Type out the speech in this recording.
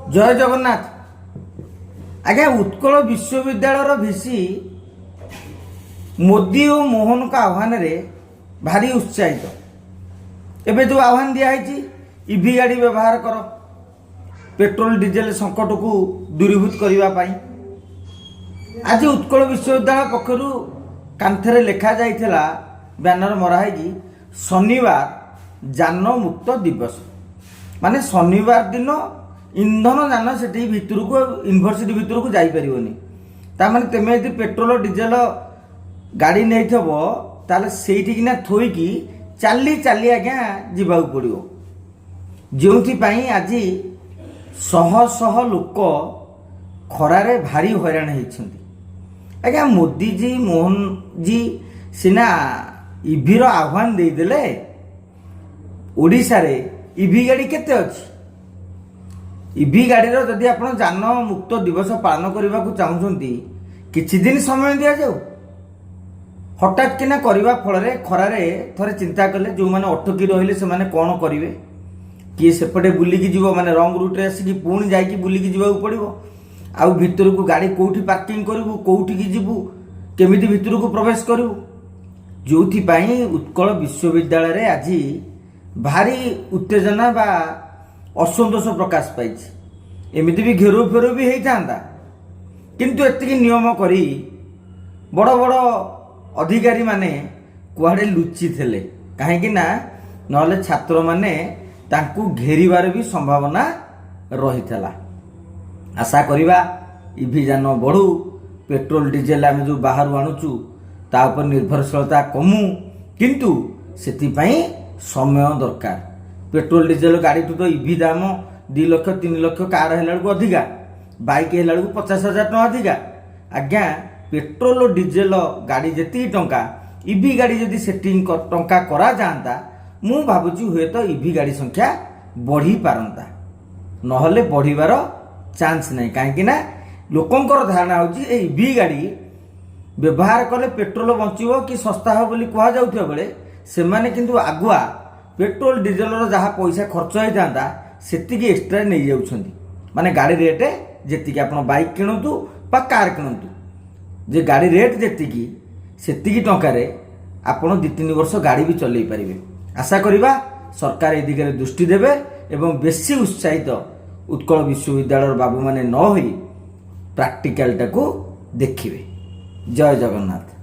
जय जगन्नाथ। आज्ञा उत्कल विश्वविद्यालय भिसी मोदी और मोहन का आह्वान रे भारी उत्साहित। एबे जो आह्वान दिखाई इवी गाड़ी व्यवहार कर पेट्रोल डीजेल संकट को दूरीभूत करने। आज उत्कल विश्वविद्यालय पक्षर कांथरे लेखा जाइथिला बैनर मराई शनिवार जान मुक्त दिवस माने शनिवार दिन इंधन जान से भितर को यूनिवर्सिटी भितर को जापर ताने तेमे यदि पेट्रोल डीजेल गाड़ी नहीं ताले सेठिकिना थोईकी चाली चाली आज्ञा जीवा पड़ो जो आज शह शह लोक खरारे भारी हैरान होती। आज्ञा मोदी जी मोहन जी सिना इवी आह्वान देदेले ओडिशा रे इवी गाड़ी केते अछि। इवी गाड़ी जदि आप जान मुक्त दिवस पालन करने को चाहते किछि दिन समय दि जाऊ हठात किना करने फल खरारे थरे चिंता कले जो मैंने अटकी रहिले से माने कौन करेंगे किए सेपटे बुलिकी जीव माने रंग रूट रे आसिकी पुणी जाइकी बुलिकी जीवाक पड़िबो आउ भितर को गाड़ी कोठी पार्किंग करू कोठी की जीवु केमिति भितर को प्रवेश करू जो उत्कल विश्वविद्यालय रे आज भारी उत्तेजना बा असंतोष प्रकाश पाई। एमिति भी घेरो फेरो भी होता किंतु एतिकी नियम करी बड़ बड़ अधिकारी माने कुआडे लुचि थे कहीं ना नले छात्र माने तांकु घेरिबार भी संभावना रही था। आशा करिबा इवी जान बढ़ू पेट्रोल डीजेल आम जो बाहर आणुचु ता उपर निर्भरशीलता कमु किंतु सेतिपई समय दरकार। पेट्रोल डीजेल गाड़ी तो इवी दाम 2 लाख 3 लाख कार है अधिका बाइक है 50,000 टका अधिका। आज्ञा पेट्रोल डीजेल गाड़ी जी टंका इवी गाड़ी जदि सेटिंग टंका करा जाता मु भावुची हुए तो इवी गाड़ी संख्या बढ़ी पारंता नहले बढ़िबार चांस नहीं कहीं लोकंकर धारणा होची इवी गाड़ी व्यवहार कले पेट्रोल बंचो कि सस्ता हो बोली कह जाउथिबा बेले सेमाने किंतु आगुआ पेट्रोल डीजेल जहाँ पैसा खर्च होता सेतिकी एक्सट्रा नहीं जाउछंती माने गाड़ी रेट जेतिकी आपण बाइक किणतु बा कार किणतु जे गाड़ी रेट जेतिकी सेतिकी टंकारे आपण 2-3 वर्ष गाड़ी भी चलई पारिबे। आशा करिबा सरकार ए दिगरे दृष्टि देबे एवं बेसी उत्साहित उत्कल विश्वविद्यालय बाबू माने न होई प्रैक्टिकल टाको देखिबे। जय जगन्नाथ।